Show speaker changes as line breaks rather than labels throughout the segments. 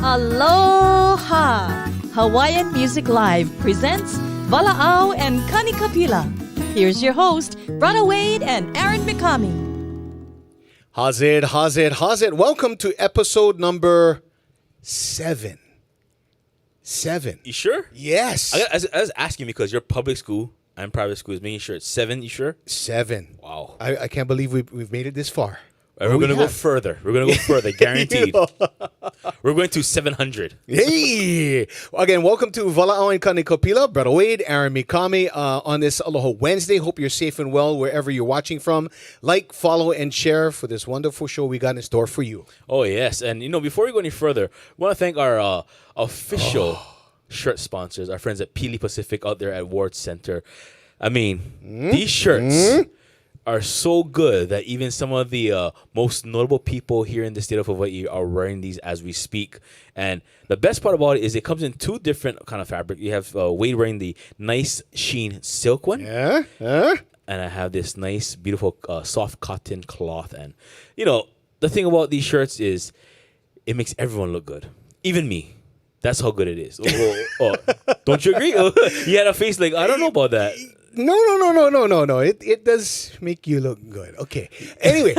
Aloha! Hawaiian Music Live presents Vala'au and Kanikapila. Here's your host, Bruddah Wade and Aaron Mikami.
Hazed. Welcome to episode number 7. 7.
You sure?
Yes.
I was asking because you're public school, I'm private school. Is making sure it's 7. You sure? 7.
Wow. I can't believe we've made it this far.
We're going to go further. We're going to go further, guaranteed. We're going to 700.
Hey! Again, welcome to Vala'au and Kanikapila. Bruddah Wade, Aaron Mikami on this Aloha Wednesday. Hope you're safe and well wherever you're watching from. Like, follow, and share for this wonderful show we got in store for you.
Oh, yes. And, before we go any further, we want to thank our official shirt sponsors, our friends at Pili Pacific out there at Ward Center. I mean, these shirts are so good that even some of the most notable people here in the state of Hawaii are wearing these as we speak. And the best part about it is it comes in 2 different kind of fabric. You have Wade wearing the nice sheen silk one.
Yeah.
And I have this nice, beautiful, soft cotton cloth. And, the thing about these shirts is it makes everyone look good. Even me. That's how good it is. Don't you agree? You had a face like, I don't know about that.
No. It does make you look good. Okay. Anyway,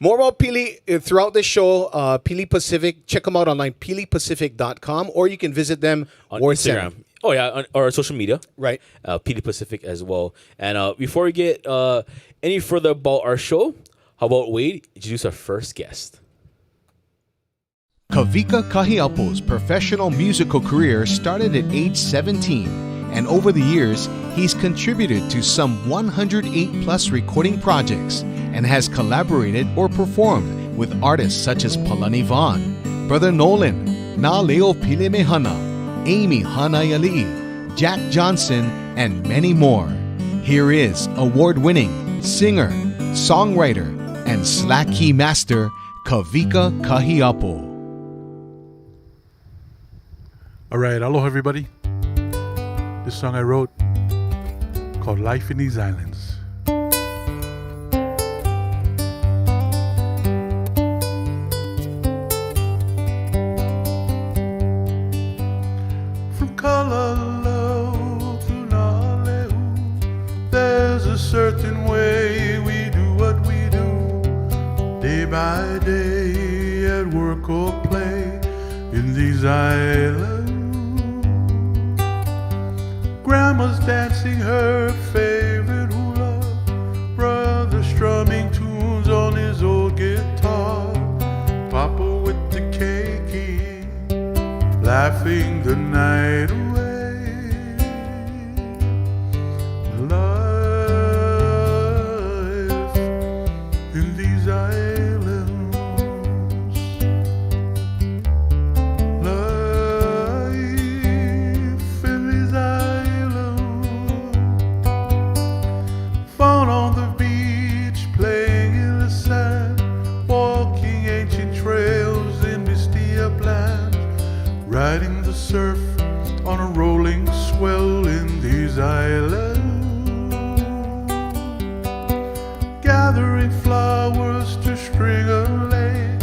more about Pili throughout the show. Pili Pacific. Check them out online, pilipacific.com, or you can visit them
on
Ward
Instagram.
Center.
Oh, yeah, or social media.
Right.
Pili Pacific as well. And before we get any further about our show, how about Wade introduce our first guest?
Kawika Kahiapo's professional musical career started at age 17, and over the years, he's contributed to some 108 plus recording projects and has collaborated or performed with artists such as Palani Vaughn, Brother Nolan, Na Leo Pile Mehana, Amy Hanayali'i, Jack Johnson, and many more. Here is award-winning singer, songwriter, and slack key master Kawika Kahiapo.
All right, aloha everybody. This song I wrote called Life in These Islands. From Kalalo to Nalehu, there's a certain way we do what we do, day by day at work or play in these islands. Grandma's dancing her favorite hula, brother strumming tunes on his old guitar, Papa with the keiki, laughing the night away. Life in these islands, life in these islands. Found on the beach, playing in the sand, walking ancient trails in misty uplands, riding the surf on a rolling swell in these islands, gathering flowers to string a lei,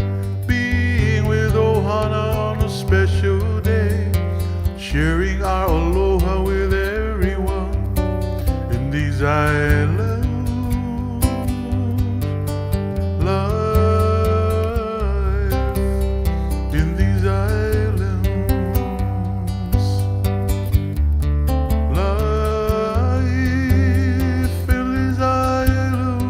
being with ʻOhana on a special day, sharing our aloha with everyone in these islands. Life in these islands. Life in these islands.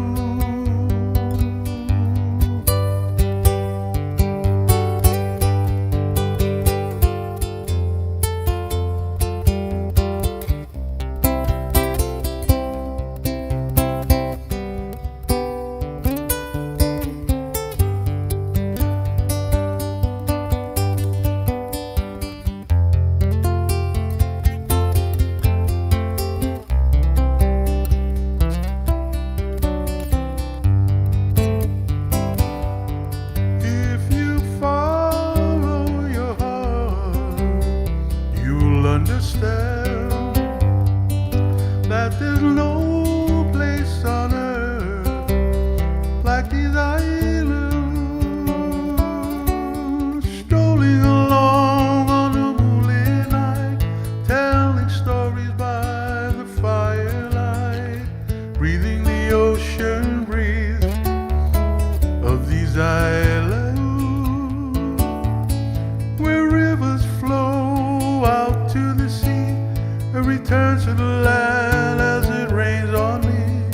return to the land as it rains on me.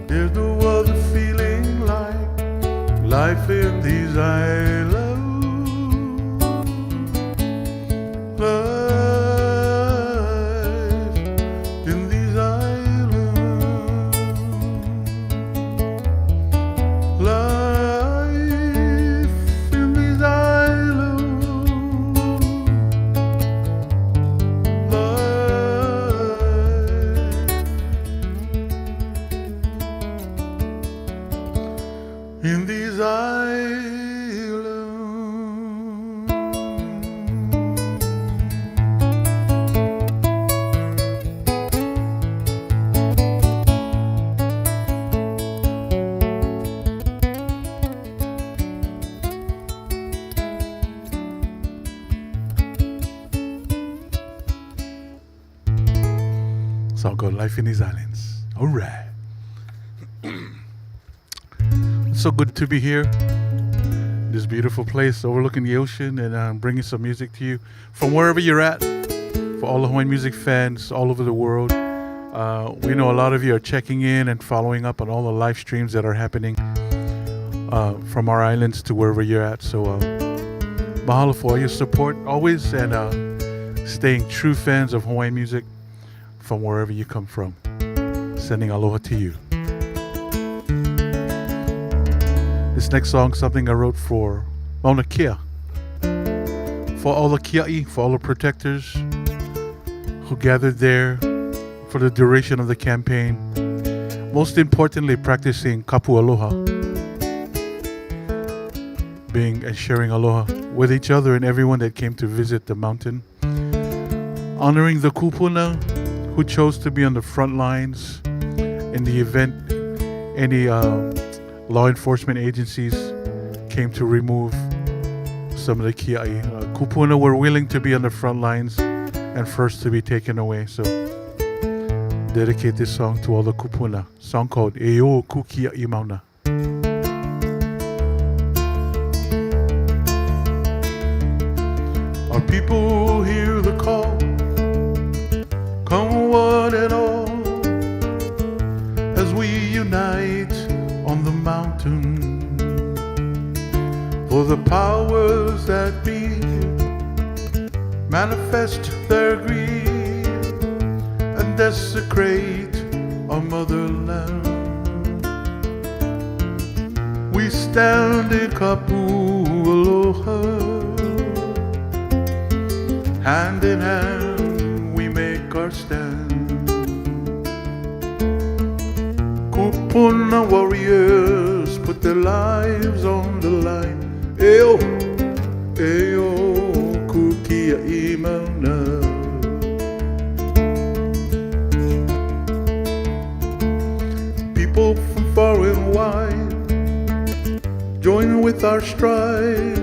There's no other feeling like life in these islands. Life in these islands. Life in these islands. In these islands. It's all good. Life in these islands. All right. It's so good to be here. This beautiful place overlooking the ocean and bringing some music to you from wherever you're at. For all the Hawaiian music fans all over the world. We know a lot of you are checking in and following up on all the live streams that are happening from our islands to wherever you're at. So mahalo for all your support always and staying true fans of Hawaiian music from wherever you come from. Sending aloha to you. This next song, something I wrote for Mauna Kea. For all the kia'i, for all the protectors who gathered there for the duration of the campaign. Most importantly, practicing kapu aloha. Being and sharing aloha with each other and everyone that came to visit the mountain. Honoring the kupuna who chose to be on the front lines in the event any law enforcement agencies came to remove some of the kia'i. Kupuna were willing to be on the front lines and first to be taken away. So dedicate this song to all the kupuna. Song called Eo Ku Kia'i Mauna. Our people hear the call. Come one and all, as we unite on the mountain. For the powers that be manifest their greed and desecrate our motherland. We stand in kapu aloha, hand in hand make our stand. Kupuna warriors put their lives on the line. Eo, eo, ku kia'i mauna. People from far and wide join with our stride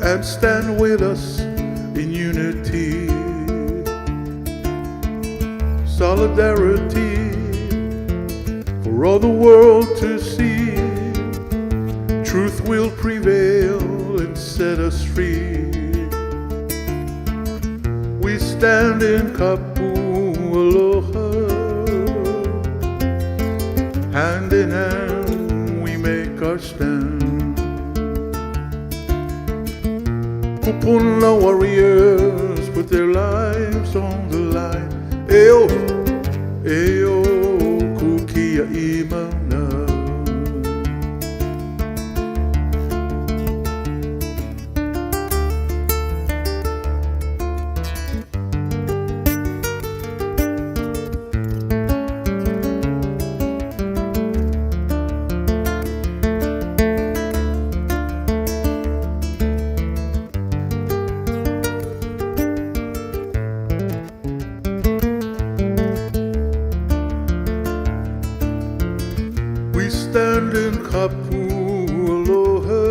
and stand with us in unity. Solidarity for all the world to see. Truth will prevail and set us free. We stand in kapu aloha, hand in hand we make our stand. Kupuna warriors put their lives on the line. Eo, eo, ku kia'i mauna. Stand in kapu aloha,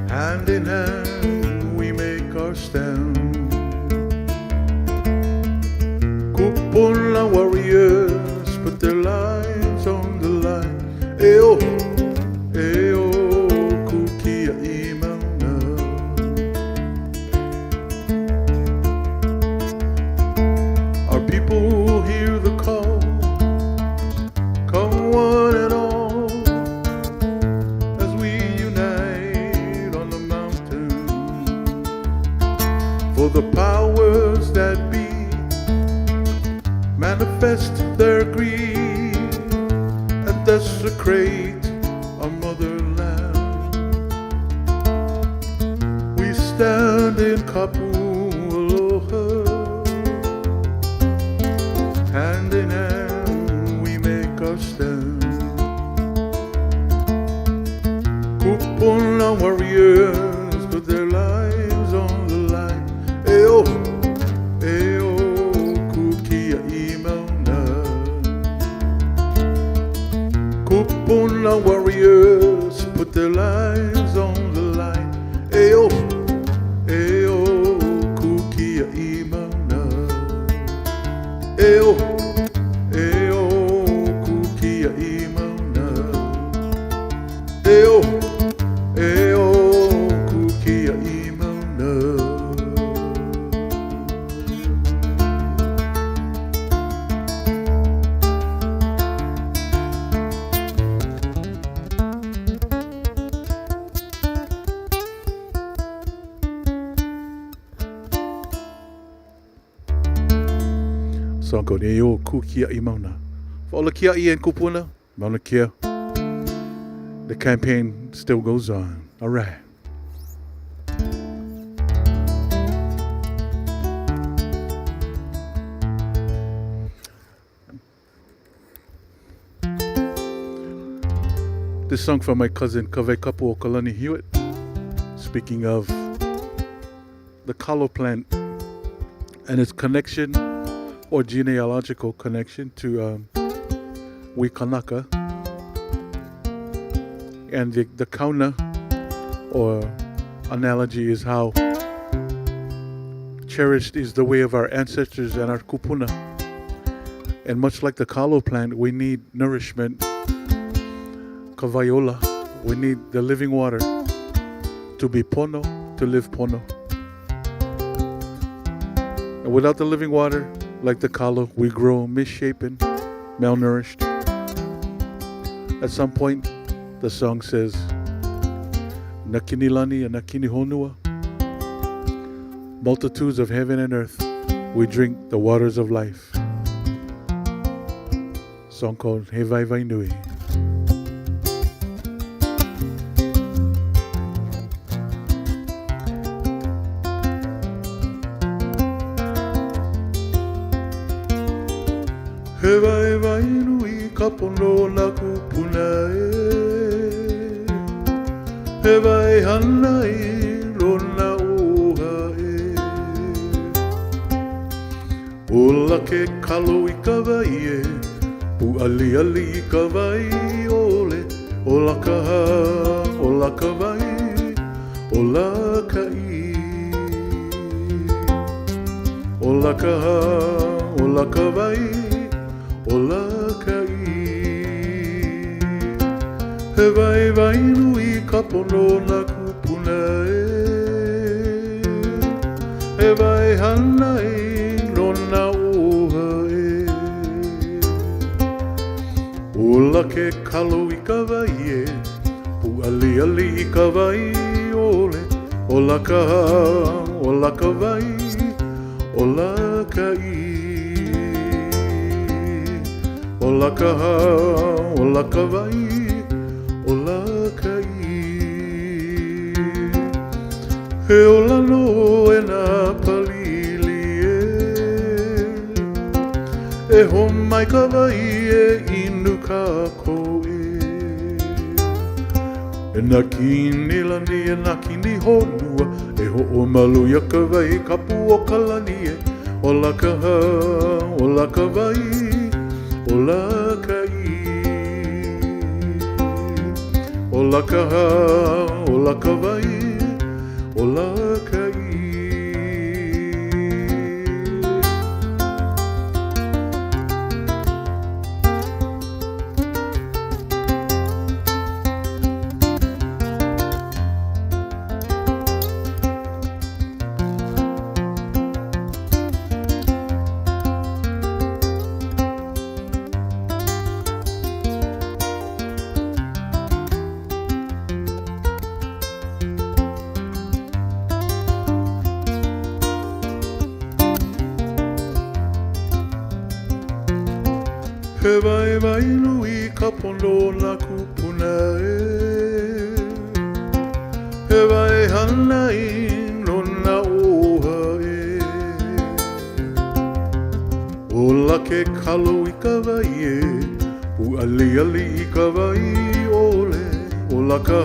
hand in hand we make our stand. Kupuna warriors put their lives on the line. Eo, eo, ku kia'i mauna. for the powers that be manifest their greed and desecrate our motherland. We stand in Kapuluha, hand in hand we make our stand. Kupuna warriors put their lives on the line. Ayo, ayo, kukia imauna. Kupuna warriors put their lives on the line. Ayo, ayo, kukia imauna. Ayo, ayo, kukia imauna. Ayo, ayo, kukia imauna. Song called Ayo Kukia Imauna. For all the kia and kupuna, Mauna Kia. The campaign still goes on. All right. This song from my cousin Kawika Kahiapo. Speaking of the kalo plant and its connection or genealogical connection to Wikanaka. And the kauna or analogy is how cherished is the way of our ancestors and our kupuna. And much like the kalo plant, we need nourishment, kavaiola. We need the living water to be pono, to live pono. And without the living water, like the kalo, we grow misshapen, malnourished. At some point, the song says, Nakinilani and Nakini Honua, multitudes of heaven and earth, we drink the waters of life. Song called He Vai Vai Nui. He vai vai nui ka pono na kupuna e. He vai hana i rona oha e. Ola ke kalo i ka vai e. Pu ali ali i ka vai ole. Ola ka ha, ola ka vai, ola ka i. Ola ka ha, ola ka vai, ola ka i. He vai vai nui ka pono na kupuna e. He vai hana i nona oha e. Ola ke kalo i ka vai e. Pu ali ali i ka vai ole. Ola ka ha, ola ka vai, ola ka i. Ola ka ha, ola ka vai, ola ka i. He ola no e na palili e. E hon mai ka vai e inu ka ko e. E na kini lani e na kini honua. E ho o malu ya ka vai kapu o ka lani e. Ola ka ha, ola ka vai, ola ka i. Ola ka ha, ola ka vai, ola ka i. He vai vai nui ka pono na kupuna e. He vai hana I no na oha e. Ola ke kalo I ka vai e. U ali ali I ka vai ole. Ola ka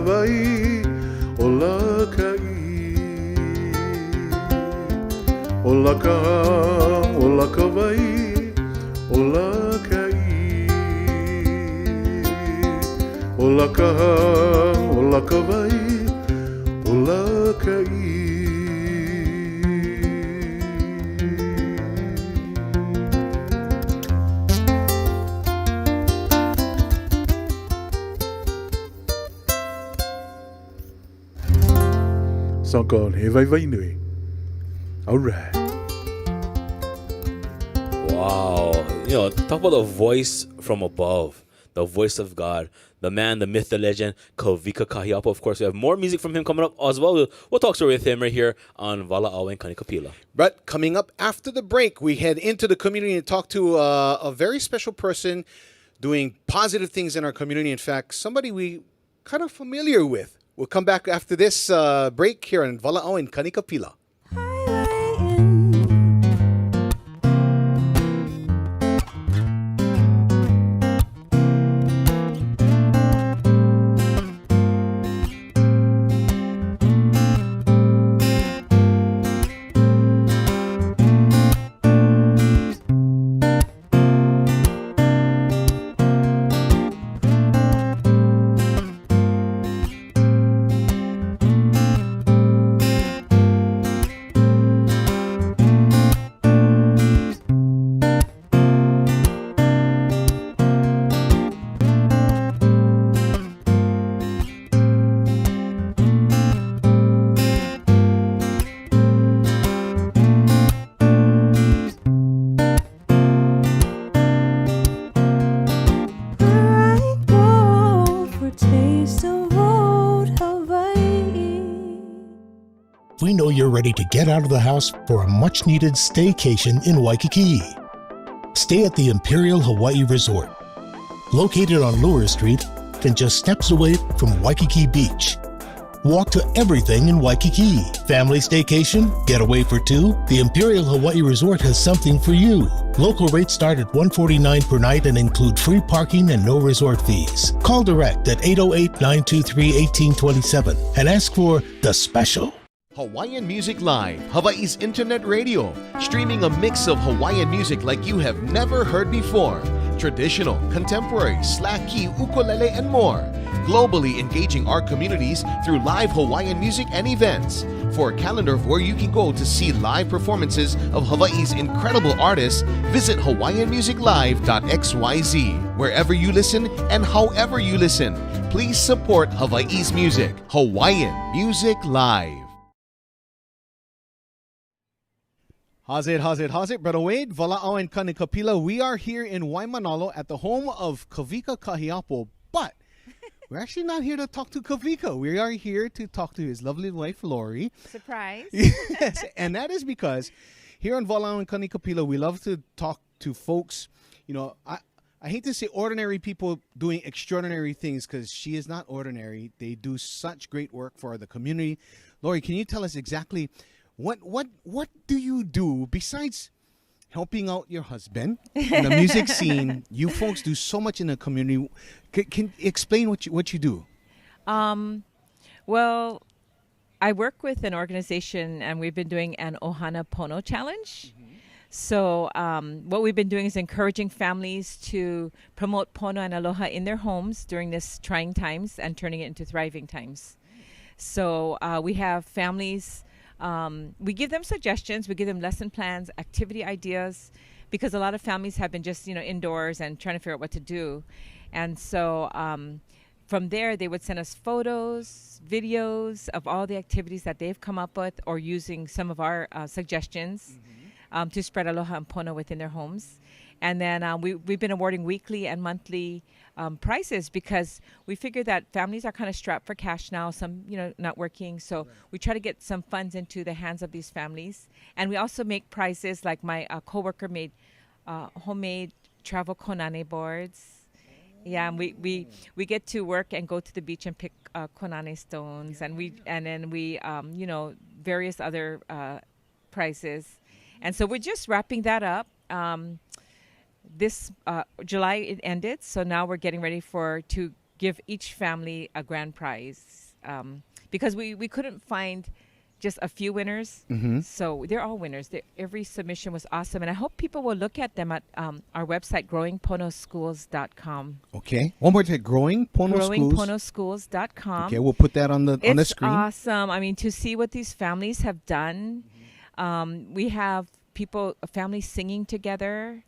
vai, ola ka I. Ola ka vai, ola ka I. Ola ka vai, ola ka I. Song called He Vai Vai Nui. All right.
Wow. Talk about the voice from above, the voice of God, the man, the myth, the legend, Kawika Kahiapo. Of course, we have more music from him coming up as well. We'll talk story with him right here on Vala'au and Kanikapila.
But coming up after the break, we head into the community and talk to a very special person doing positive things in our community. In fact, somebody we kind of familiar with. We'll come back after this break here on Vala'au and Kanikapila.
We know you're ready to get out of the house for a much-needed staycation in Waikiki. Stay at the Imperial Hawai'i Resort, located on Lure Street and just steps away from Waikiki Beach. Walk to everything in Waikiki. Family staycation, getaway for two, the Imperial Hawai'i Resort has something for you. Local rates start at $149 per night and include free parking and no resort fees. Call direct at 808-923-1827 and ask for The Special.
Hawaiian Music Live, Hawaii's internet radio, streaming a mix of Hawaiian music like you have never heard before. Traditional, contemporary, slack key, ukulele, and more. Globally engaging our communities through live Hawaiian music and events. For a calendar of where you can go to see live performances of Hawaii's incredible artists, visit hawaiianmusiclive.xyz. Wherever you listen and however you listen, please support Hawaii's music. Hawaiian Music Live.
How's it? Brother Wade, Vala'au and Kanikapila. We are here in Waimanalo at the home of Kawika Kahiapo, but we're actually not here to talk to Kawika. We are here to talk to his lovely wife, Laurie.
Surprise.
Yes, and that is because here on Vala'au and Kanikapila, we love to talk to folks. I hate to say ordinary people doing extraordinary things because she is not ordinary. They do such great work for the community. Laurie, can you tell us exactly what do you do besides helping out your husband in the music scene? You folks do so much in the community. Can explain what you do?
Well, I work with an organization, and we've been doing an ʻOhana Pono challenge. Mm-hmm. So what we've been doing is encouraging families to promote Pono and aloha in their homes during this trying times and turning it into thriving times. So we have families. We give them suggestions, we give them lesson plans, activity ideas, because a lot of families have been just, indoors and trying to figure out what to do. And so from there, they would send us photos, videos of all the activities that they've come up with or using some of our suggestions to spread aloha and pono within their homes. And then we've been awarding weekly and monthly prizes because we figure that families are kind of strapped for cash now, some, not working. So we try to get some funds into the hands of these families. And we also make prizes, like my coworker made homemade travel konane boards. Yeah, and we get to work and go to the beach and pick konane stones, and then we various other prizes, and so we're just wrapping that up. This July it ended, so now we're getting ready to give each family a grand prize, because we couldn't find just a few winners. So they're all winners. Every submission was awesome. And I hope people will look at them at our website, growingponoschools.com.
Okay. One more time. Growing Pono Schools.
Growingponoschools.com.
Okay, we'll put that on the screen.
It's awesome. I mean, to see what these families have done. We have families singing together.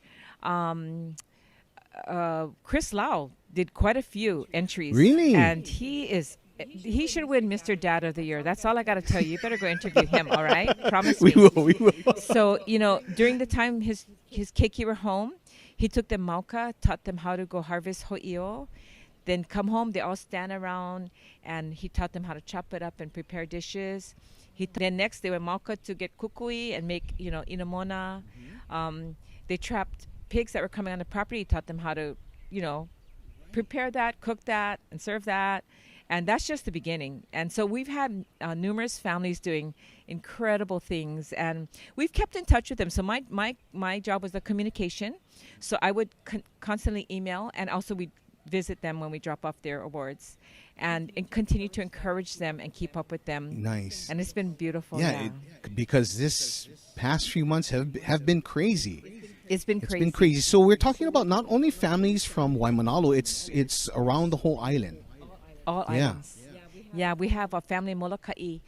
Chris Lau did quite a few entries.
Really?
And he should win Mr. Dad of the Year. That's all I got to tell you. You better go interview him, all right? Promise me.
We will.
So, during the time his keiki were home, he took them mauka, taught them how to go harvest ho'io. Then come home, they all stand around, and he taught them how to chop it up and prepare dishes. Then next, they went mauka to get kukui and make, inamona. They trapped pigs that were coming on the property. He taught them how to, prepare that, cook that, and serve that. And that's just the beginning. And so we've had numerous families doing incredible things, and we've kept in touch with them. So my job was the communication. So I would constantly email, and also we'd visit them when we drop off their awards, and continue to encourage them and keep up with them.
Nice.
And it's been beautiful.
Yeah, because this past few months have been crazy.
It's been
crazy. So we're talking about not only families from Waimanalo, it's around the whole island.
All islands. Yeah, we have a family in Molokai,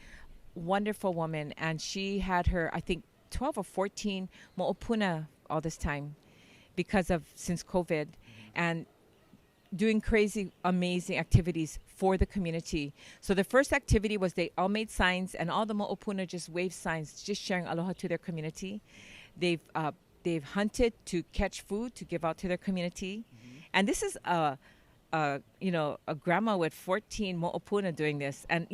wonderful woman, and she had her, I think, 12 or 14 mo'opuna all this time since COVID, and doing crazy, amazing activities for the community. So the first activity was they all made signs, and all the mo'opuna just waved signs, just sharing aloha to their community. They've hunted to catch food to give out to their community, and this is a grandma with 14 mo'opuna doing this. And,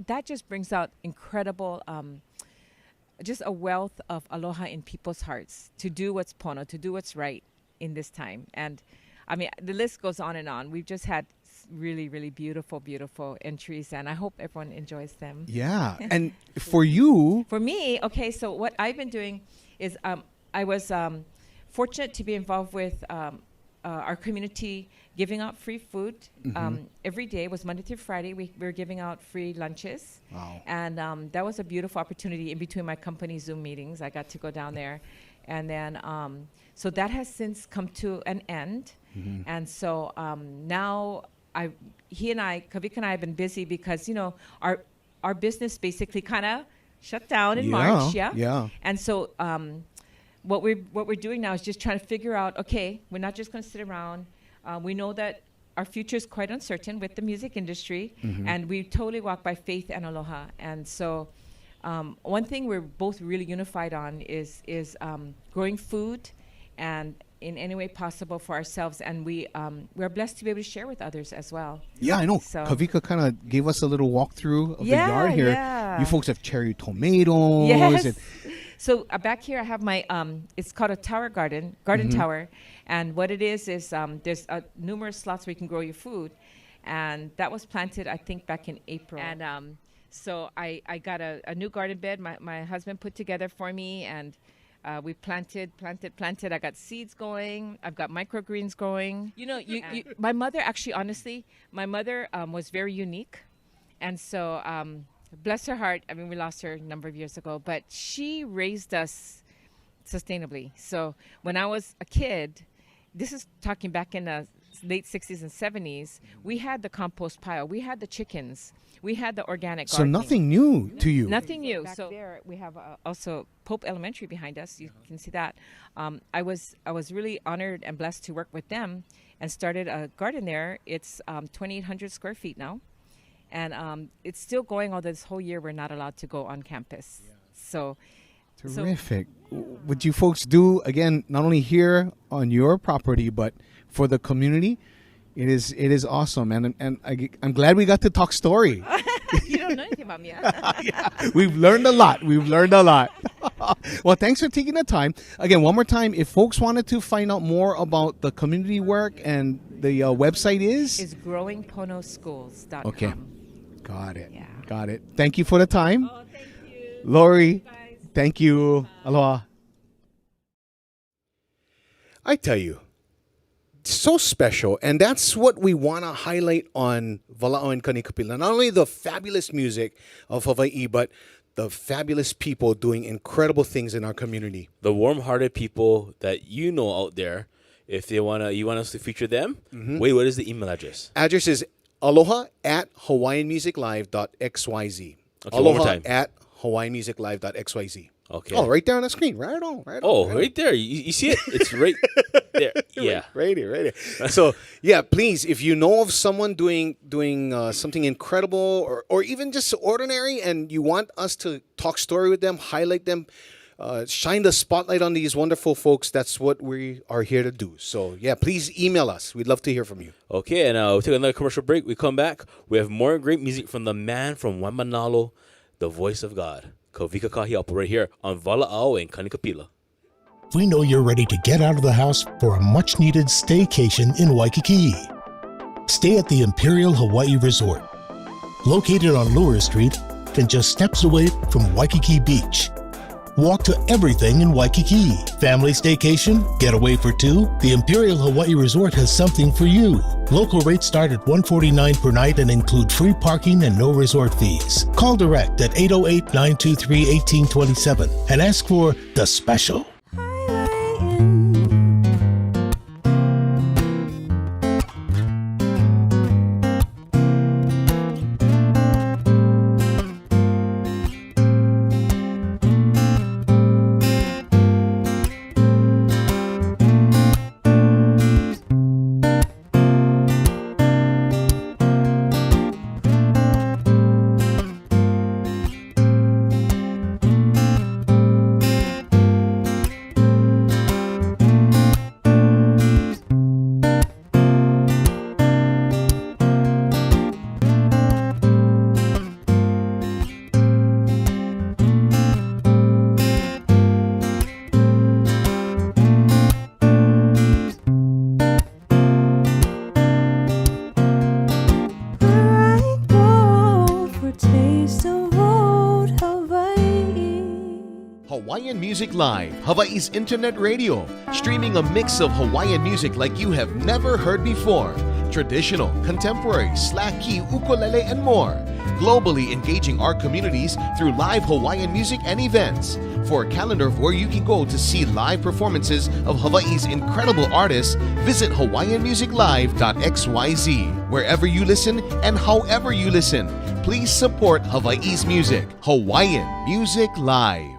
that just brings out incredible, just a wealth of aloha in people's hearts to do what's pono, to do what's right in this time. And, I mean, the list goes on and on. We've just had really, really beautiful, beautiful entries, and I hope everyone enjoys them.
Yeah. And for you?
For me, okay, so what I've been doing is I was fortunate to be involved with our community giving out free food every day. It was Monday through Friday. We were giving out free lunches.
Wow.
And that was a beautiful opportunity in between my company Zoom meetings. I got to go down there. And then, so that has since come to an end. And so now Kawika and I have been busy because, our business basically kind of shut down in March.
Yeah.
And so what we're doing now is just trying to figure out, okay, we're not just going to sit around. We know that our future is quite uncertain with the music industry, and we totally walk by faith and aloha. And so one thing we're both really unified on is growing food and in any way possible for ourselves, and we're blessed to be able to share with others as well.
Yeah, I know.
So
Kawika kind of gave us a little walkthrough of the yard here.
Yeah.
You folks have cherry tomatoes.
Yes.
And
so back here I have my, it's called a tower garden tower. And what it is there's numerous slots where you can grow your food. And that was planted, I think, back in April. And so I got a new garden bed my husband put together for me. And we planted. I got seeds going. I've got microgreens growing. My mother, actually, honestly, was very unique. And so bless her heart. I mean, we lost her a number of years ago, but she raised us sustainably. So when I was a kid, this is talking back in the late 60s and 70s, we had the compost pile. We had the chickens. We had the organic gardening.
So nothing new to you.
Nothing new. Back so there we have also Pope Elementary behind us. You can see that. I was really honored and blessed to work with them and started a garden there. It's 2,800 square feet now. And it's still going, although this whole year we're not allowed to go on campus. Yeah. So
terrific. What you folks do, again, not only here on your property, but for the community, it is awesome. And I'm glad we got to talk story.
You don't know anything about me.
Yeah, we've learned a lot. Well, thanks for taking the time. Again, one more time, if folks wanted to find out more about the community work and the website
Is growingponoschools.com.
Okay. Got it.
Yeah.
Got it. Thank you for the time.
Oh, thank you.
Laurie, thank you. Aloha.
I tell you, so special, and that's what we want to highlight on Vala'o and Kanikapila. Not only the fabulous music of Hawaii, but the fabulous people doing incredible things in our community.
The warm-hearted people that you know out there, if you want us to feature them, wait, what is the email address?
Address is aloha@hawaiianmusiclive.xyz.
Okay, one more time.
@hawaiianmusiclive.xyz.
Okay.
Oh, right there on the screen. Right on.
Oh, right there. You see it? It's right there. Yeah.
Right here. So, yeah, please, if you know of someone doing something incredible or even just ordinary and you want us to talk story with them, highlight them, shine the spotlight on these wonderful folks, that's what we are here to do. So, yeah, please email us. We'd love to hear from you.
Okay, and we'll take another commercial break. We come back. We have more great music from the man from Waimanalo, the voice of God, Kawika Kahiapo, right here on Vala'au and Kanikapila.
We know you're ready to get out of the house for a much-needed staycation in Waikiki. Stay at the Imperial Hawaii Resort, located on Lure Street and just steps away from Waikiki Beach. Walk to everything in Waikiki. Family staycation, getaway for two. The Imperial Hawaii Resort has something for you. Local rates start at $149 per night and include free parking and no resort fees. Call direct at 808-923-1827 and ask for the special.
Hawaiian Music Live, Hawaii's internet radio, streaming a mix of Hawaiian music like you have never heard before. Traditional, contemporary, slack key, ukulele, and more. Globally engaging our communities through live Hawaiian music and events. For a calendar of where you can go to see live performances of Hawaii's incredible artists, visit hawaiianmusiclive.xyz. Wherever you listen and however you listen, please support Hawaii's music. Hawaiian Music Live.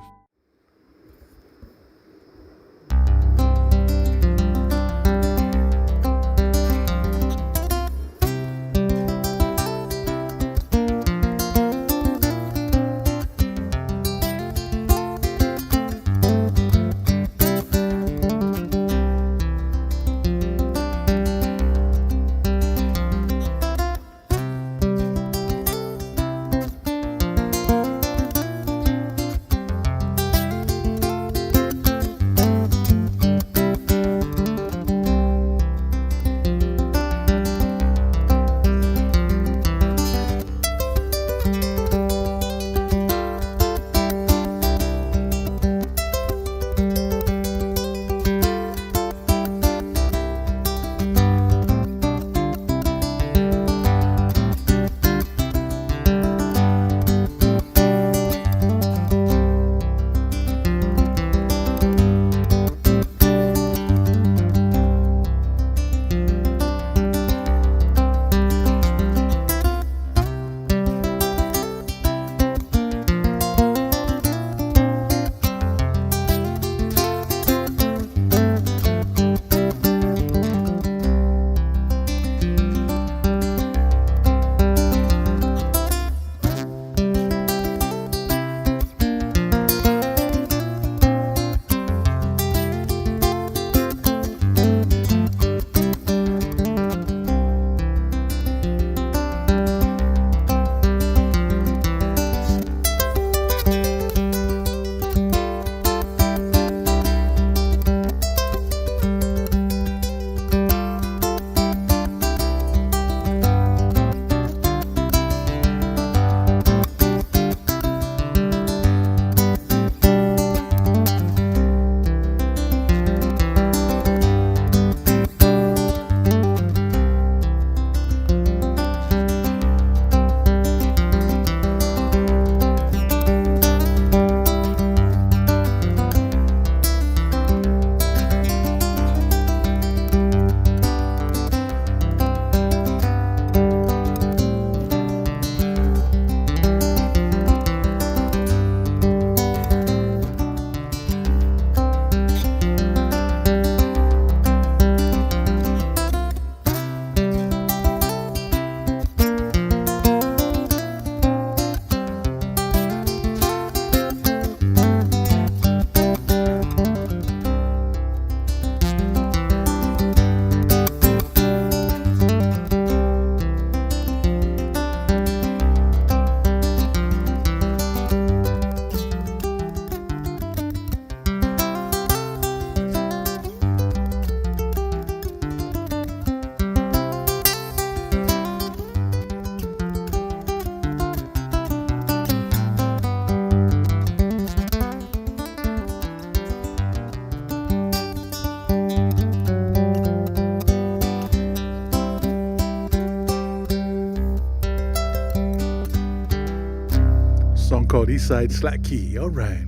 called Eastside Slack Key. All right.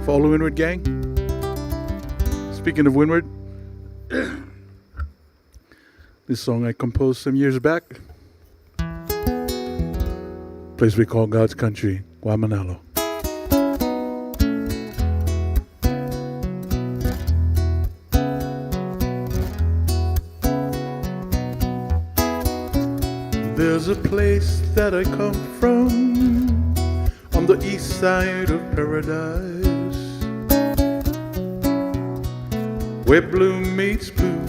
For all the Windward gang. Speaking of Windward, this song I composed some years back. Place we call God's Country, Waimanalo. There's a place that I come from on the east side of paradise, where blue meets blue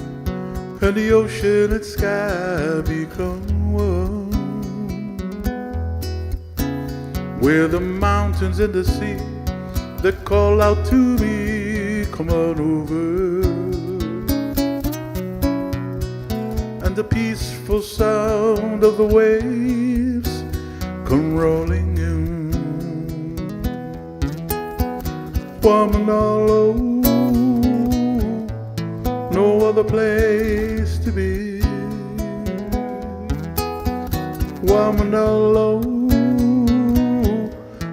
and the ocean and sky become one, where the mountains and the sea that call out to me, come on over, and the peaceful sound of the waves come rolling in. Waimanalo, no other place to be. Waimanalo,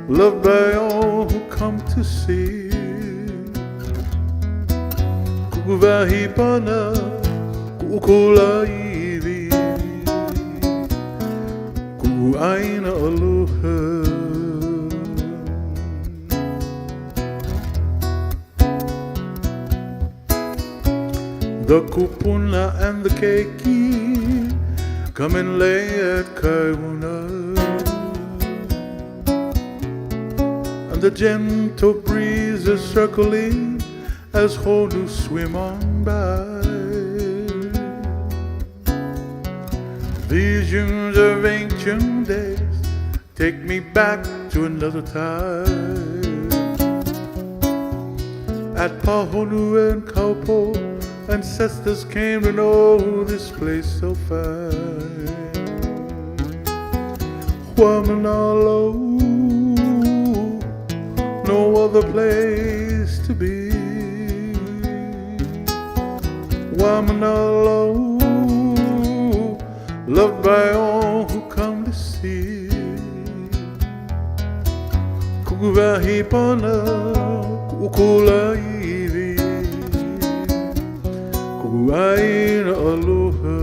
loved by all who come to see. Kuvahipana, kukulaivi, kuaina aloha. The kupuna and the keiki come and lay at Kaiuna, and the gentle breezes circling as honu swim on by. Visions of ancient days take me back to another time. At Pahonu and Kaupo, ancestors came to know this place so fine. Waimanalo, no other place to be. Waimanalo, loved by all who come to see. Kuvahipana, kukulaivi, kuaina aloha.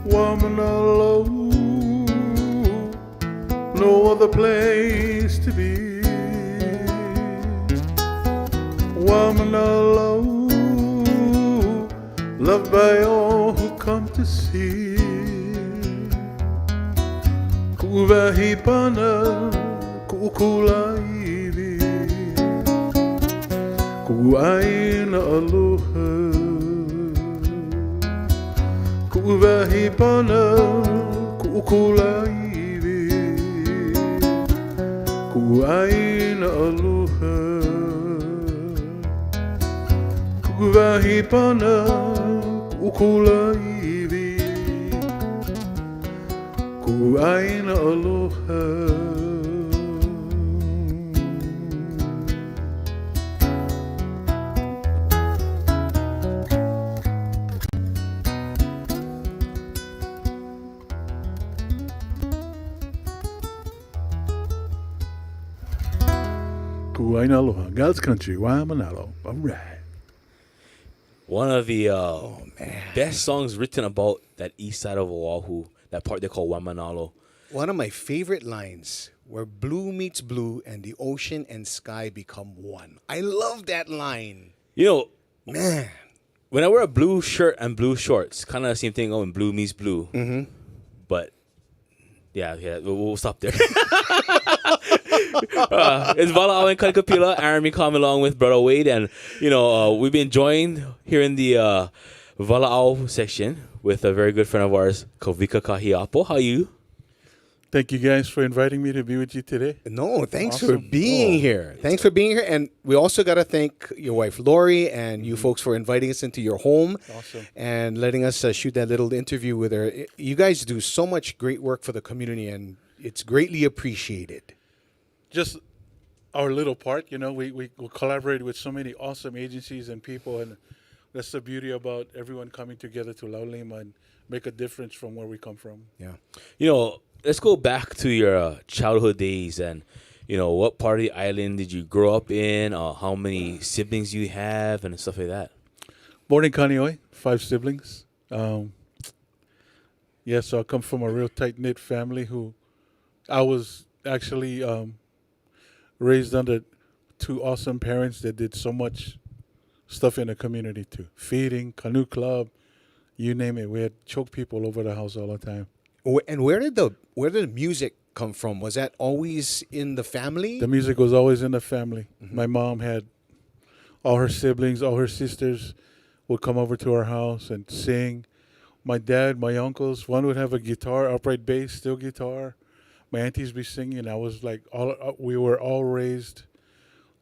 Waimanalo, no other place to be. Waimanalo, loved by all who come to see. Kuvahipana, kukulaivi, kuaina aloha. Kuvahipana, kukulaivi, kuaina aloha. Kuvahipana, kukulaivi, kuaina aloha. Kuaina aloha, God's Country, Waimanalo. All right.
One of the best songs written about that east side of Oahu, that part they call Waimanalo.
One of my favorite lines, where blue meets blue and the ocean and sky become one. I love that line.
You know,
Man.
when I wear a blue shirt and blue shorts, kind of the same thing. Oh, when blue meets blue.
Mm-hmm.
But yeah, we'll stop there. It's Vala'au and Kanikapila, Aaron Mikami along with Brother Wade. And, we've been joined here in the Vala'au section with a very good friend of ours, Kawika Kahiapo. How are you?
Thank you guys for inviting me to be with you today.
No, thanks for
Awesome.
being here. Thanks for being here. And we also got to thank your wife, Laurie, and you folks for inviting us into your home
Awesome.
and letting us shoot that little interview with her. You guys do so much great work for the community, and it's greatly appreciated.
Just our little part, we collaborate with so many awesome agencies and people, and that's the beauty about everyone coming together to Laulima and make a difference from where we come from.
Yeah.
Let's go back to your childhood days and, what part of the island did you grow up in, or how many siblings you have and stuff like that?
Born in Kaneohe, 5 siblings. So I come from a real tight-knit family who I was actually raised under 2 awesome parents that did so much stuff in the community too. Feeding, canoe club, you name it. We had choke people over the house all the time.
And where did the music come from? Was that always in the family?
The music was always in the family. Mm-hmm. My mom had all her siblings, all her sisters would come over to our house and sing. My dad, my uncles, one would have a guitar, upright bass, steel guitar. My aunties be singing. I was like, we were all raised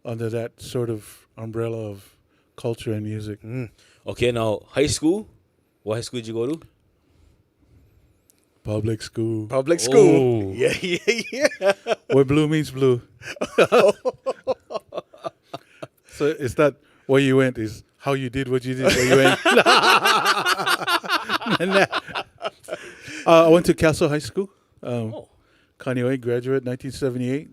under that sort of umbrella of culture and music.
Okay, now high school. What high school did you go to?
Public school.
Public school.
Oh.
Yeah.
Where blue means blue. So it's not where you went, it's how you did what you did where you went. I went to Castle High School. Kaneohe, graduate, 1978.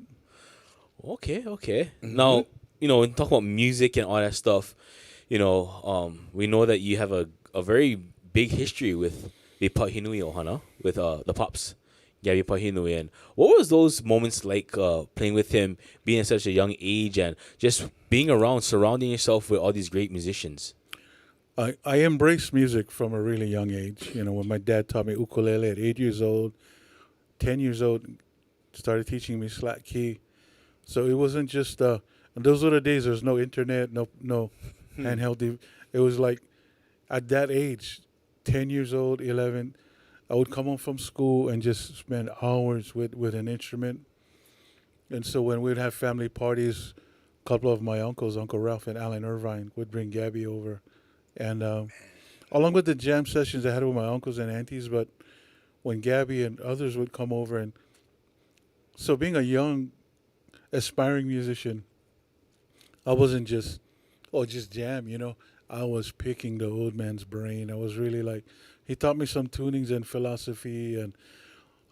Okay. Now, when you talk about music and all that stuff, we know that you have a very big history with the Pahinui ʻOhana, with the Pops, Gabby Pahinui. And what was those moments like playing with him, being at such a young age, and just being around, surrounding yourself with all these great musicians?
I embraced music from a really young age. When my dad taught me ukulele at 8 years old, 10 years old, started teaching me slack key. So it wasn't just, and those were the days, there was no internet, no handheld. It was like, at that age, 10 years old, 11, I would come home from school and just spend hours with an instrument. And so when we'd have family parties, a couple of my uncles, Uncle Ralph and Alan Irvine, would bring Gabby over. And along with the jam sessions I had with my uncles and aunties, but when Gabby and others would come over. And so being a young, aspiring musician, I wasn't just jam, I was picking the old man's brain. I was really like, he taught me some tunings and philosophy, and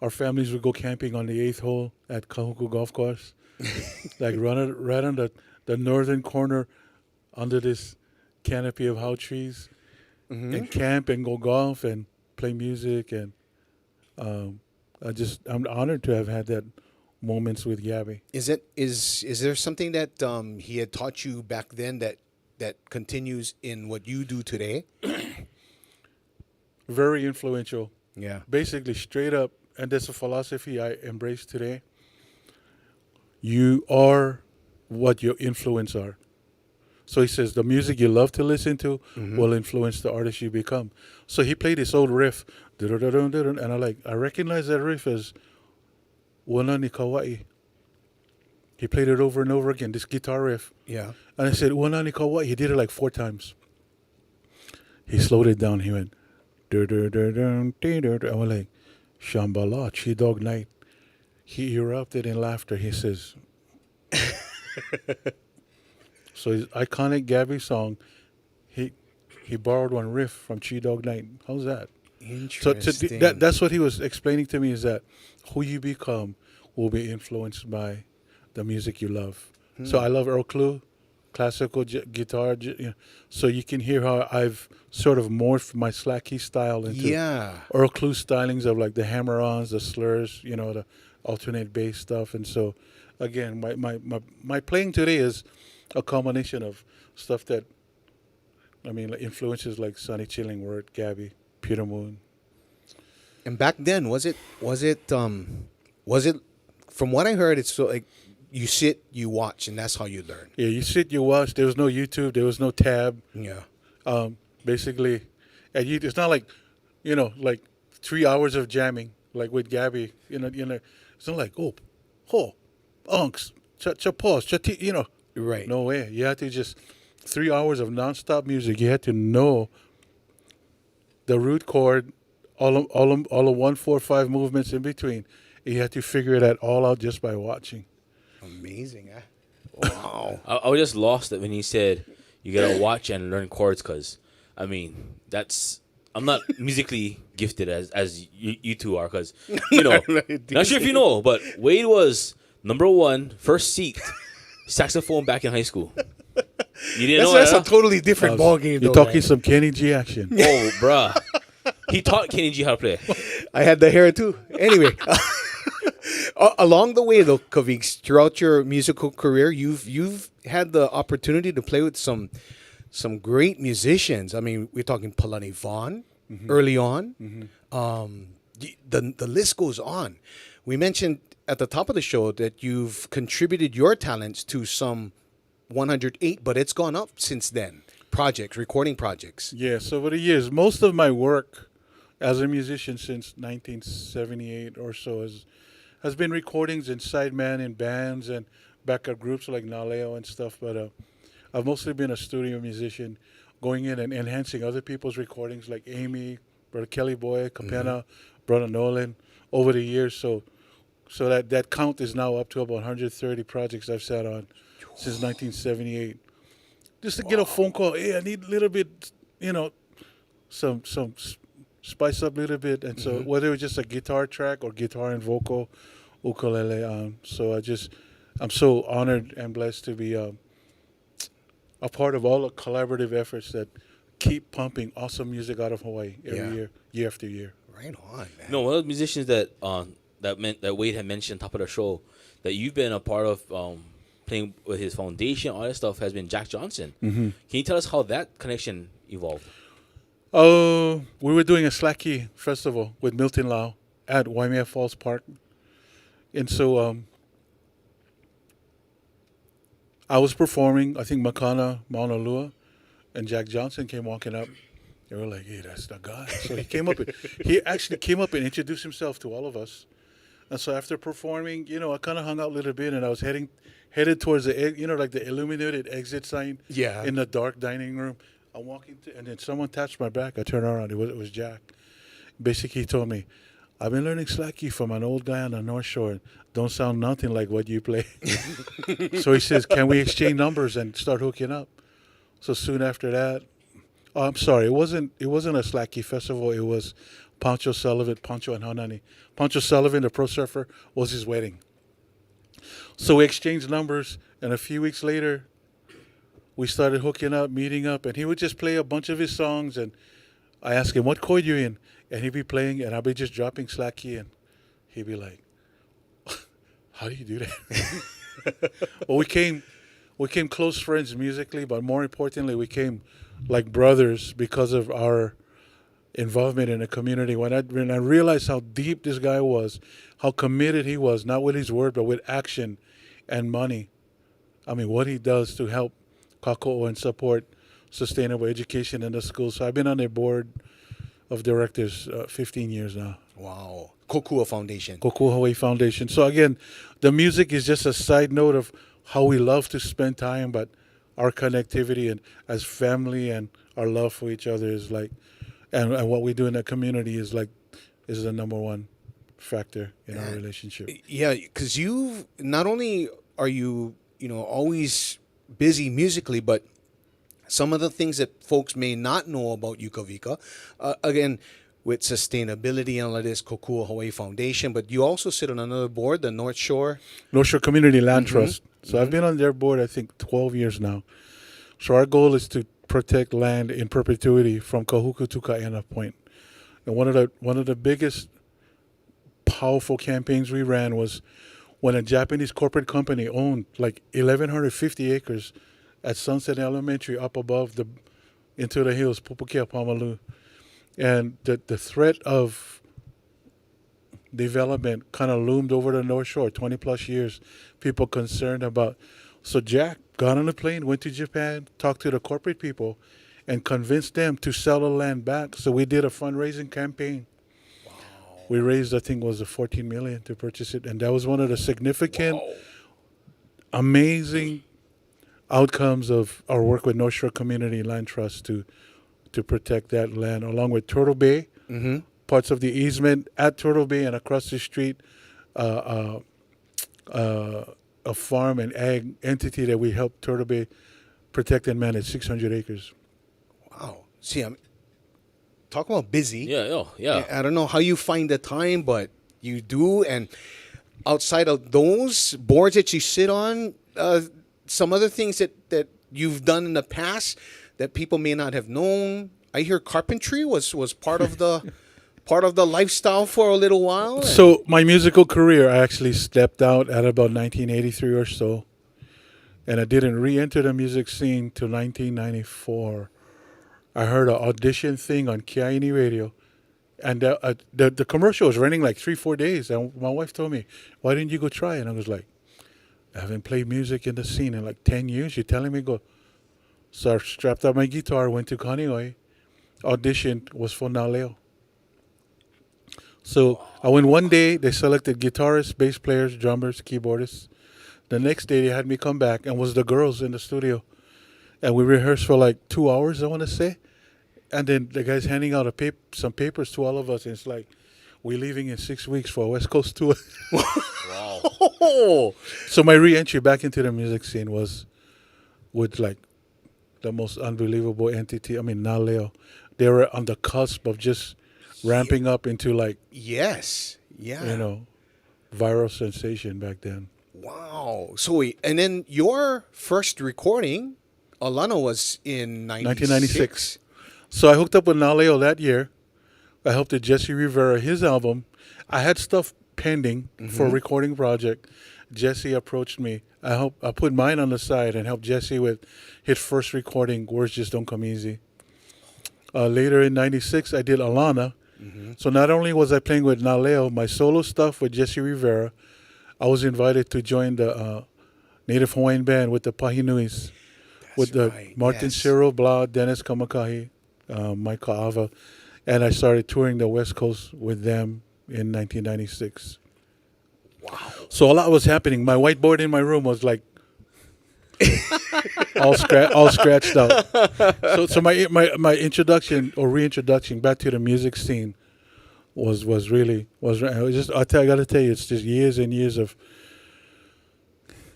our families would go camping on the 8th hole at Kahuku Golf Course, like right on the northern corner under this canopy of hau trees, and camp and go golf and play music. And I'm honored to have had that moments with Gabby.
Is there something that he had taught you back then that continues in what you do today?
Very influential.
Yeah.
Basically, straight up, and that's a philosophy I embrace today. You are what your influence are. So he says the music you love to listen to will influence the artist you become. So he played this old riff, and I recognize that riff as Wanani Kauai. He played it over and over again, this guitar riff.
Yeah.
And I said, Wanani Kauai. He did it like 4 times. He slowed it down. He went, I went like, Shambhala, Chi Dog Night. He erupted in laughter. He says, so his iconic Gabby song, he borrowed one riff from Chi Dog Night. How's that?
Interesting.
So that's what he was explaining to me, is that who you become will be influenced by the music you love. So I love Earl Klugh, classical guitar. So you can hear how I've sort of morphed my slack key style into Earl Klugh stylings of like the hammer-ons, the slurs, the alternate bass stuff. And so, again, my playing today is a combination of stuff that, influences like Sonny Chillingworth, Gabby, Peter Moon.
And back then, was it from what I heard, it's so like you sit, you watch, and that's how you learn.
Yeah, you sit, you watch. There was no YouTube. There was no tab.
Yeah.
Basically, and it's not like, like 3 hours of jamming like with Gabby. It's not like unks, pause,
Right.
No way. You had to just 3 hours of nonstop music. You had to know the root chord, all of 1, 4, 5 movements in between. You had to figure that all out just by watching.
Amazing, huh? Wow.
I was just lost that when he said you gotta watch and learn chords, because I mean I'm not musically gifted as you two are, because not sure if you know, but Wade was number 1 first seat saxophone back in high school. You didn't know
That's
that?
a totally different ball game.
You're talking some Kenny G action.
Oh, bruh. He taught Kenny G how to play.
I had the hair too. Anyway, along the way though, Kaviks, throughout your musical career, you've had the opportunity to play with some great musicians. I mean, we're talking Palani Vaughn early on. The list goes on. We mentioned at the top of the show that you've contributed your talents to some 108, but it's gone up since then. Recording projects.
Yes, over the years, most of my work as a musician since 1978 or so has been recordings and sideman in bands and backup groups like Naleo and stuff. But I've mostly been a studio musician, going in and enhancing other people's recordings like Amy, Brother Kelly Boy, Capena, Brother Nolan over the years. So that count is now up to about 130 projects I've sat on since 1978. Just to get a phone call, hey, I need a little bit, some spice up a little bit. And so whether it was just a guitar track or guitar and vocal, ukulele. So I'm so honored and blessed to be a part of all the collaborative efforts that keep pumping awesome music out of Hawaii every year after year.
Right on, man.
No, one of the musicians that Wade had mentioned top of the show that you've been a part of playing with his foundation, all that stuff, has been Jack Johnson. Can you tell us how that connection evolved?
We were doing a Slacky festival with Milton Lau at Waimea Falls Park. And so I was performing, I think Makana, Mauna Lua, and Jack Johnson came walking up. They were like, hey, that's the guy. So he actually came up and introduced himself to all of us. And so after performing, I kind of hung out a little bit, and I was headed towards the, like the illuminated exit sign in the dark dining room. I'm walking, and then someone tapped my back. I turned around. It was Jack. Basically, he told me, I've been learning Slacky from an old guy on the North Shore. Don't sound nothing like what you play. So he says, can we exchange numbers and start hooking up? So soon after that, I'm sorry, it wasn't a Slacky festival. It was Pancho and Hanani. Pancho Sullivan, the pro surfer, was his wedding. So we exchanged numbers, and a few weeks later, we started hooking up, meeting up, and he would just play a bunch of his songs, and I asked him, what chord you in? And he'd be playing, and I'd be just dropping Slacky, and he'd be like, how do you do that? Well, we became close friends musically, but more importantly, we became like brothers because of our involvement in the community. When I realized how deep this guy was, how committed he was, not with his word, but with action and money. I mean, what he does to help Kako'o and support sustainable education in the schools. So I've been on their board of directors 15 years now.
Wow. Kokua Foundation.
Kokua Hawaii Foundation. So again, the music is just a side note of how we love to spend time, but our connectivity and as family and our love for each other is like, and what we do in the community is the number one factor in our relationship.
Yeah, because you not only are you always busy musically, but some of the things that folks may not know about you, Kawika, again, with sustainability and all of this, Kokua Hawaii Foundation, but you also sit on another board, the North Shore
Community Land Trust. So I've been on their board, I think, 12 years now. So our goal is to protect land in perpetuity from Kahuku to Kaena Point. And one of the biggest powerful campaigns we ran was when a Japanese corporate company owned like 1,150 acres at Sunset Elementary up above into the hills, Pupukea, Pamalu. And the threat of development kind of loomed over the North Shore, 20 plus years. People concerned about. So Jack got on a plane, went to Japan, talked to the corporate people, and convinced them to sell the land back. So we did a fundraising campaign. Wow. We raised, I think it was $14 million to purchase it. And that was one of the significant, amazing outcomes of our work with North Shore Community Land Trust to protect that land, along with Turtle Bay, parts of the easement at Turtle Bay and across the street, a farm and ag entity that we helped Turtle Bay protect and manage 600 acres.
Wow. See, I'm talking about busy.
Yeah.
I don't know how you find the time, but you do. And outside of those boards that you sit on, some other things that you've done in the past that people may not have known. I hear carpentry was part of the lifestyle for a little while.
So my musical career, I actually stepped out at about 1983 or so, and I didn't re-enter the music scene till 1994. I heard an audition thing on Kiaini radio, and the commercial was running like 3-4 days. And my wife told me, "Why didn't you go try?" And I was like, "I haven't played music in the scene in like 10 years. You're telling me go?" So I strapped up my guitar, went to Kaneohe, auditioned, was for Naleo. So I went one day, they selected guitarists, bass players, drummers, keyboardists. The next day they had me come back and was the girls in the studio. And we rehearsed for like 2 hours, I want to say. And then the guy's handing out some papers to all of us. And it's like, we're leaving in 6 weeks for a West Coast tour.
Wow.
So my re-entry back into the music scene was with like the most unbelievable entity. I mean, Naleo. They were on the cusp of just ramping up into like,
yes. Yeah.
you know, viral sensation back then.
Wow. So and then your first recording, Alana, was in
1996. So I hooked up with Naleo that year. I helped with Jesse Rivera, his album. I had stuff pending for a recording project. Jesse approached me. I put mine on the side and helped Jesse with his first recording, Words Just Don't Come Easy. Later in 96, I did Alana. So not only was I playing with Naleo, my solo stuff with Jesse Rivera, I was invited to join the Native Hawaiian band with the Pahinuis, with the Martin Cyril, Blah, Dennis Kamakahi, Mike Ava, and I started touring the West Coast with them in 1996. Wow. So a lot was happening. My whiteboard in my room was like all scratched out. So my introduction or reintroduction back to the music scene was just I gotta tell you, it's just years and years of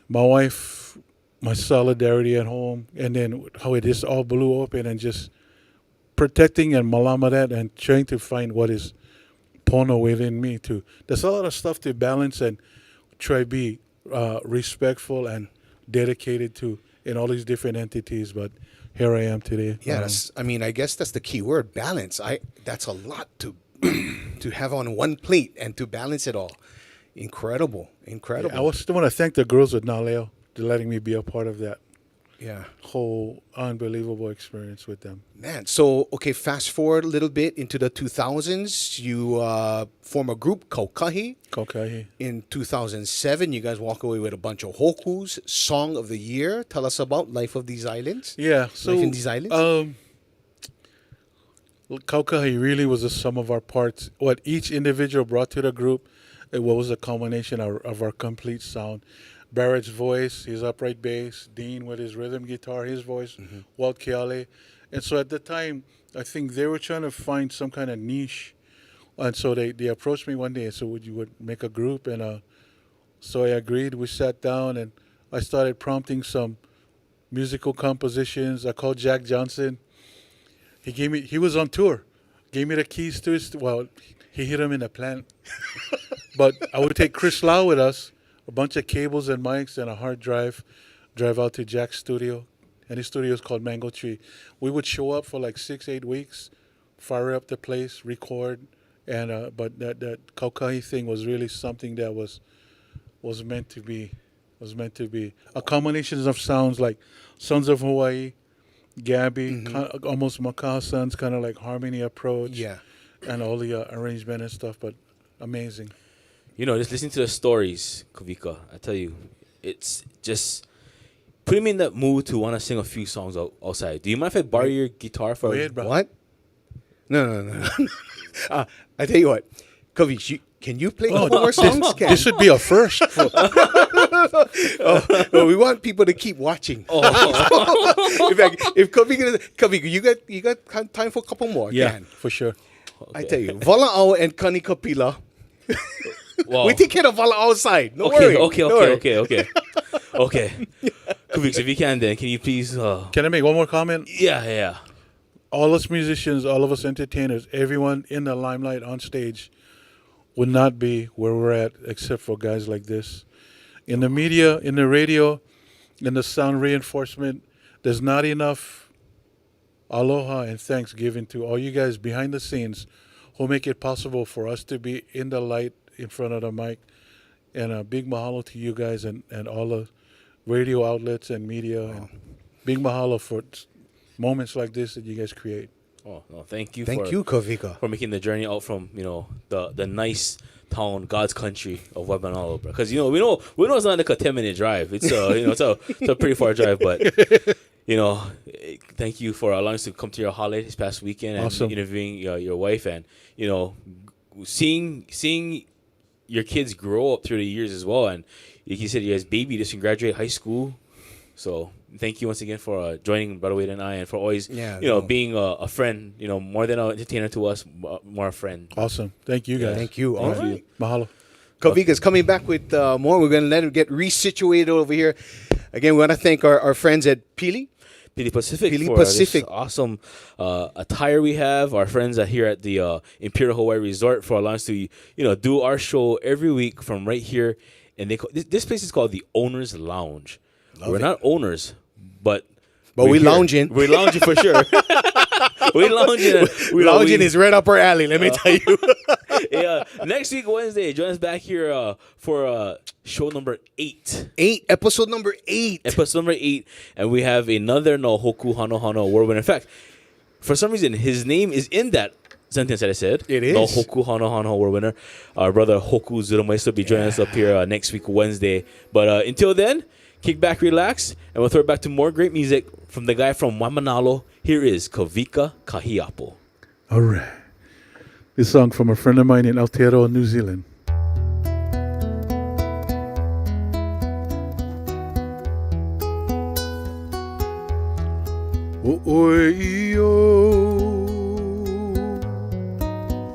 my wife, my solidarity at home, and then how it just all blew open and just protecting and malama that and trying to find what is Pono within me too. There's a lot of stuff to balance and try to be respectful and dedicated to in all these different entities, but here I am today.
Yeah, I guess that's the key word, balance. That's a lot to to have on one plate and to balance it all. Incredible.
Yeah, I still want to thank the girls with Naleo for letting me be a part of that whole unbelievable experience with them.
Man, so, okay, fast forward a little bit into the 2000s. You form a group, Kaukahi. In 2007, you guys walk away with a bunch of hokus. Song of the Year. Tell us about Life of These Islands.
Yeah. So,
Life in These Islands.
Kaukahi really was the sum of our parts. What each individual brought to the group, it was a culmination of our complete sound. Barrett's voice, his upright bass, Dean with his rhythm guitar, his voice, Walt Keale. And so at the time, I think they were trying to find some kind of niche. And so they approached me one day and said, would you make a group? And so I agreed. We sat down and I started prompting some musical compositions. I called Jack Johnson. He was on tour. Gave me the keys to he hid them in the plant. But I would take Chris Lau with us, a bunch of cables and mics and a hard drive out to Jack's studio. And his studio is called Mango Tree. We would show up for like 6-8 weeks, fire up the place, record. And but that Kaukahi thing was really something that was meant to be. A combination of sounds like Sons of Hawaii, Gabby, almost Makaha Sons, kind of like harmony approach.
Yeah.
And all the arrangement and stuff, but amazing.
just listening to the stories, Kawika, I tell you, it's just putting me in that mood to want to sing a few songs outside. Do you mind if I borrow your guitar for
Go ahead, bro.
What? No. I tell you what, Kavish, can you play more songs?
This should be a first.
No, we want people to keep watching. In fact, if Kavika, you got time for a couple more?
Yeah,
Can.
for sure.
I tell you, Vala'au and Kanikapila.
Wow.
We take care of Vala'au side. Don't
Okay.
worry. Don't worry.
Okay. Kavik, if you can, then can you please?
Can I make one more comment?
Yeah.
All us musicians, all of us entertainers, everyone in the limelight on stage would not be where we're at except for guys like this. In the media, in the radio, in the sound reinforcement, there's not enough aloha and thanks given to all you guys behind the scenes who make it possible for us to be in the light in front of the mic. And a big mahalo to you guys and all the radio outlets and media. And big mahalo for moments like this that you guys create.
Oh no, thank you.
Thank you, Kavika.
for making the journey out from the nice town, God's country of Wabanalo, bro. Because we know it's not like a 10-minute drive. It's it's a pretty far drive, but thank you for allowing us to come to your holiday this past weekend and
Awesome.
interviewing your wife and seeing your kids grow up through the years as well. And like you said, you guys baby just graduate high school, so. Thank you once again for joining Brother Wade and I, and for always, being a friend. More than an entertainer to us, more a friend.
Awesome. Thank you guys.
Thank you. All
Thank
right.
you. Mahalo.
Kavika's coming back with more. We're going to let him get resituated over here. Again, we want to thank our friends at Pili
Pacific
Pili
for
Pacific.
this awesome attire we have. Our friends here at the Imperial Hawaii Resort for allowing us to do our show every week from right here. And this place is called the Owners Lounge. We're not owners, but
we lounging.
We're lounging for sure. We lounging.
Lounging is right up our alley, let me tell you.
Yeah, next week Wednesday, join us back here for show number 8.
Episode number 8.
Episode number 8, and we have another no Hoku Hano Hano award winner. In fact, for some reason, his name is in that sentence that I said.
It is.
No Hoku Hano Hano award winner. Our brother Hoku Zuramaisa will be joining us up here next week Wednesday. But until then, kick back, relax, and we'll throw it back to more great music from the guy from Wamanalo. Here is Kawika Kahiapo.
All right. This song from a friend of mine in Aotearoa, New Zealand. O oe io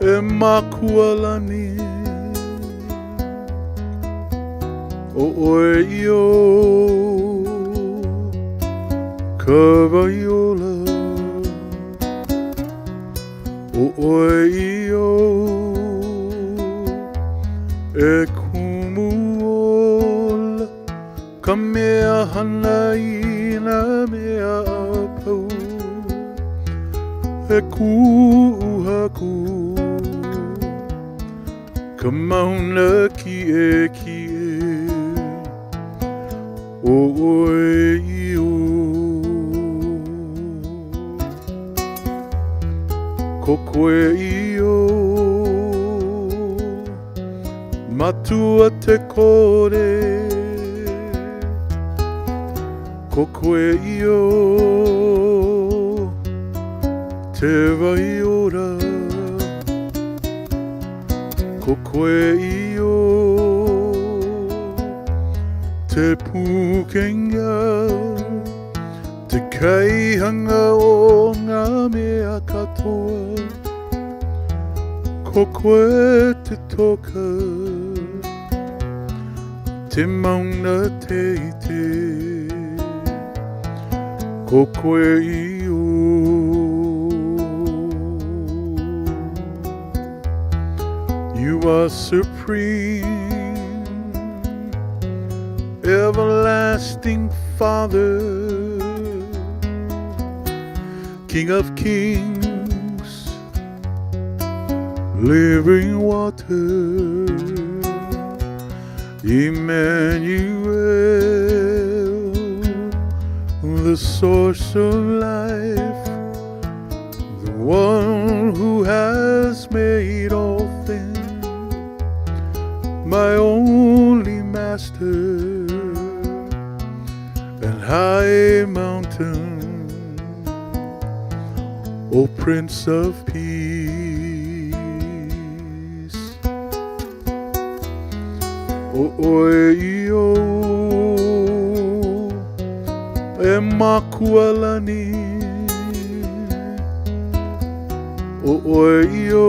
e makualani O oe io ka viola O oe io e kumuola ka mea hana i na mea apau e kuhaku ka mauna ki e o oe io ko koe io matua te kore ko koe io te vaiora ko koe io te pukenga te kaihanga o ngā mea katoa ko koe te toka te mauna te ite ko koe io You are supreme, everlasting Father, King of kings, living water, Emmanuel, the source of life, the one who has made all things. O Prince of Peace. O Oeio E Makualani O Oeio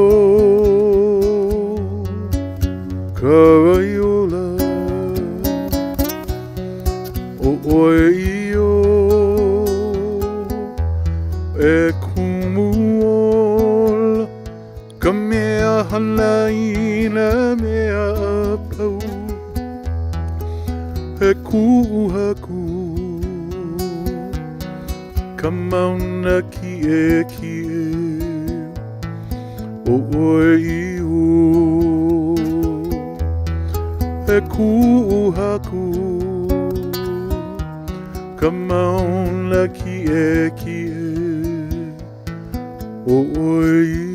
Karaiola O Oeio E Kumuola Ka mea hanaina mea apau E kuhaku Ka mauna ki e O Oeiu E kuhaku Ka mauna ki e O Oeiu.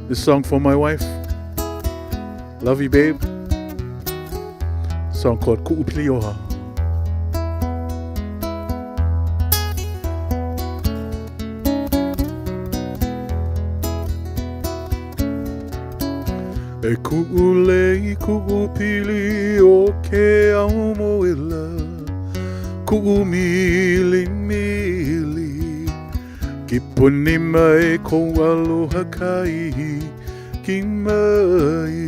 This song for my wife. Love you, babe. Song called Ku'upilioha. E ku'ulei ku'upili o ke au mo'ila Ku'umili mili Ki puni mai ko aloha kai ki mai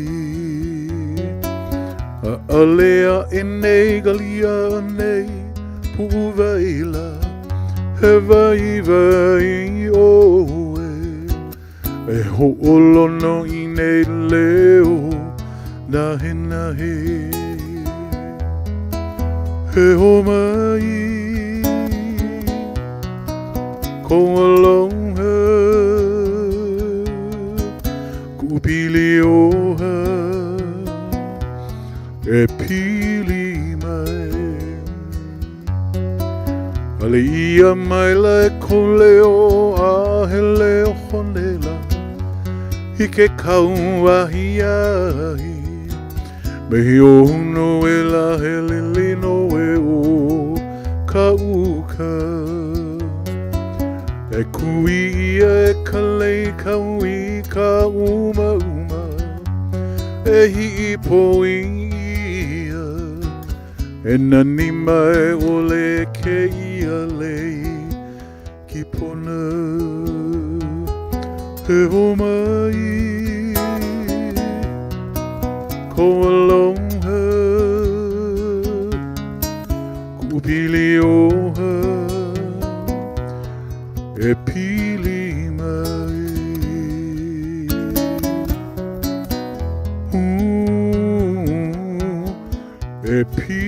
Alea e nei galia nei pu'uwaila He vai vai oe E ho'olono I nei leo nahe nahe He ho mai ko aloha Ku'upili oha E pili mai Ale ia mai la ko leo a he leo honela I ke kauahi ai Me hiono e la he lilino e o ka uka E kui ia e ka lei kaui ka uma uma E hi po ia E nani mai o le ke ia lei ki pona He o mai ko aloha Ku'upili oha E pili mai E pili